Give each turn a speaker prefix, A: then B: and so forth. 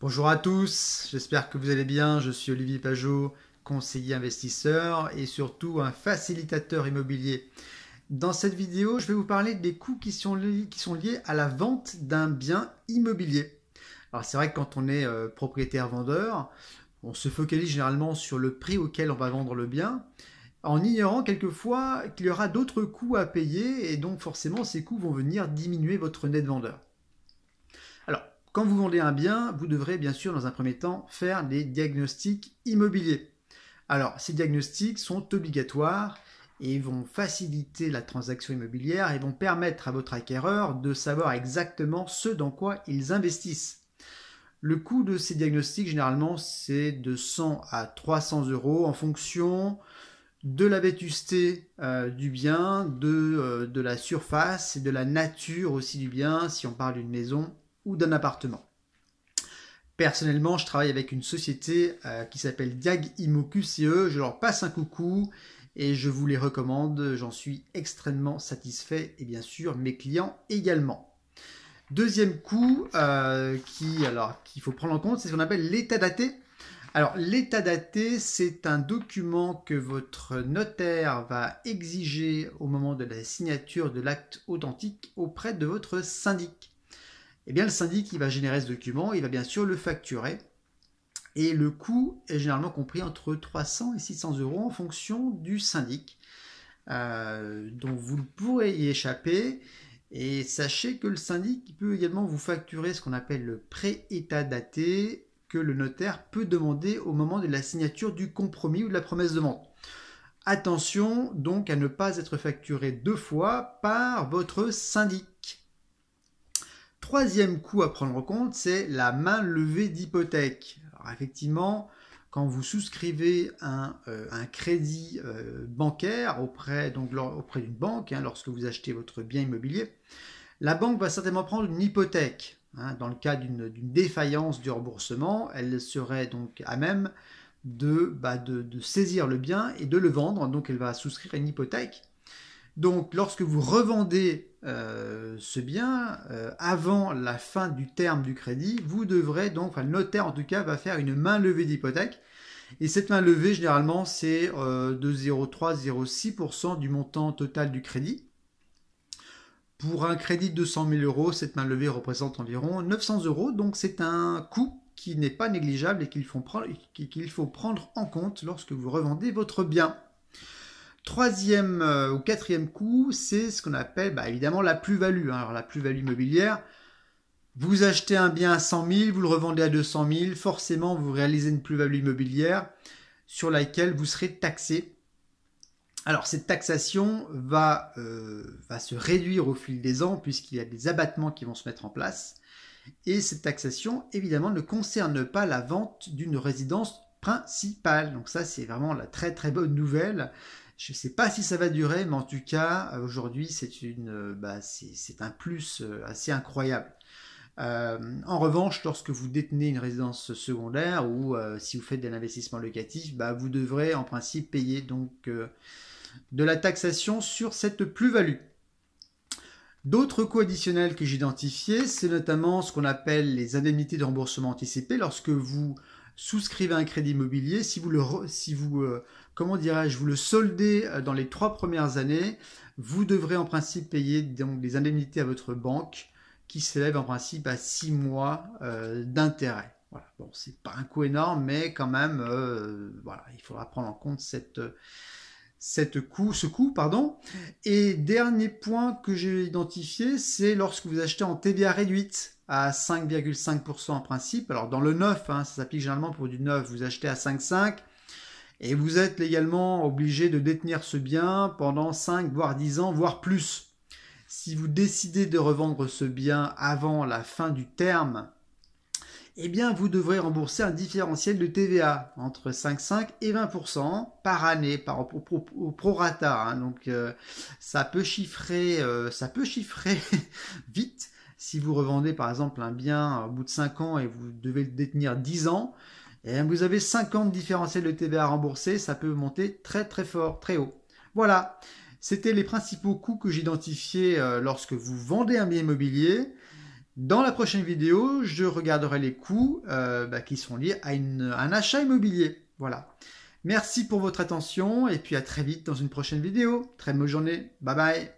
A: Bonjour à tous, j'espère que vous allez bien. Je suis Olivier Pajot, conseiller investisseur et surtout un facilitateur immobilier. Dans cette vidéo, je vais vous parler des coûts qui sont liés à la vente d'un bien immobilier. Alors c'est vrai que quand on est propriétaire-vendeur, on se focalise généralement sur le prix auquel on va vendre le bien, en ignorant quelquefois qu'il y aura d'autres coûts à payer et donc forcément ces coûts vont venir diminuer votre net vendeur. Alors, quand vous vendez un bien, vous devrez bien sûr dans un premier temps faire des diagnostics immobiliers. Alors, ces diagnostics sont obligatoires et vont faciliter la transaction immobilière et vont permettre à votre acquéreur de savoir exactement ce dans quoi ils investissent. Le coût de ces diagnostics, généralement, c'est de 100 à 300 euros en fonction de la vétusté du bien, de la surface et de la nature aussi du bien, si on parle d'une maison ou d'un appartement. Personnellement, je travaille avec une société qui s'appelle Diag Immo QCE. Je leur passe un coucou et je vous les recommande. J'en suis extrêmement satisfait et bien sûr mes clients également. Deuxième coût qu'il faut prendre en compte, c'est ce qu'on appelle l'état daté. Alors l'état daté, c'est un document que votre notaire va exiger au moment de la signature de l'acte authentique auprès de votre syndic. Eh bien, le syndic, il va générer ce document, il va bien sûr le facturer. Et le coût est généralement compris entre 300 et 600 euros en fonction du syndic. Donc, vous pourrez y échapper. Et sachez que le syndic peut également vous facturer ce qu'on appelle le pré-état daté que le notaire peut demander au moment de la signature du compromis ou de la promesse de vente. Attention donc à ne pas être facturé deux fois par votre syndic. Troisième coût à prendre en compte, c'est la main levée d'hypothèque. Alors effectivement, quand vous souscrivez un crédit bancaire auprès d'une banque, lorsque vous achetez votre bien immobilier, la banque va certainement prendre une hypothèque. Dans le cas d'une défaillance du remboursement, elle serait donc à même de saisir le bien et de le vendre. Donc elle va souscrire une hypothèque. Donc, lorsque vous revendez ce bien avant la fin du terme du crédit, vous devrez donc, le notaire en tout cas, va faire une main levée d'hypothèque. Et cette main levée, généralement, c'est de 0,3-0,6% du montant total du crédit. Pour un crédit de 200 000 euros, cette main levée représente environ 900 euros. Donc, c'est un coût qui n'est pas négligeable et qu'il faut prendre en compte lorsque vous revendez votre bien. Troisième ou quatrième coût, c'est ce qu'on appelle évidemment la plus-value. Alors la plus-value immobilière, vous achetez un bien à 100 000, vous le revendez à 200 000, forcément vous réalisez une plus-value immobilière sur laquelle vous serez taxé. Alors cette taxation va se réduire au fil des ans puisqu'il y a des abattements qui vont se mettre en place. Et cette taxation, évidemment, ne concerne pas la vente d'une résidence principale. Donc ça, c'est vraiment la très très bonne nouvelle. Je ne sais pas si ça va durer, mais en tout cas, aujourd'hui, c'est un plus assez incroyable. En revanche, lorsque vous détenez une résidence secondaire ou si vous faites de l'investissement locatif, vous devrez en principe payer donc de la taxation sur cette plus-value. D'autres coûts additionnels que j'ai identifiés, c'est notamment ce qu'on appelle les indemnités de remboursement anticipé. Lorsque vous souscrivez un crédit immobilier, si vous le soldez dans les 3 premières années, vous devrez en principe payer donc des indemnités à votre banque qui s'élèvent en principe à 6 mois d'intérêt. Voilà. Bon, c'est pas un coût énorme, mais quand même, il faudra prendre en compte ce coût. Et dernier point que j'ai identifié, c'est lorsque vous achetez en TVA réduite à 5,5% en principe. Alors dans le neuf, ça s'applique généralement pour du neuf, vous achetez à 5,5% et vous êtes légalement obligé de détenir ce bien pendant 5 voire 10 ans, voire plus. Si vous décidez de revendre ce bien avant la fin du terme, eh bien vous devrez rembourser un différentiel de TVA entre 5,5 et 20% par année, au prorata. Donc ça peut chiffrer vite. Si vous revendez par exemple un bien au bout de 5 ans et vous devez le détenir 10 ans, et vous avez 50 différentiels de TVA à rembourser, ça peut monter très très fort, très haut. Voilà, c'était les principaux coûts que j'identifiais lorsque vous vendez un bien immobilier. Dans la prochaine vidéo, je regarderai les coûts qui sont liés à un achat immobilier. Voilà. Merci pour votre attention et puis à très vite dans une prochaine vidéo. Très bonne journée. Bye bye.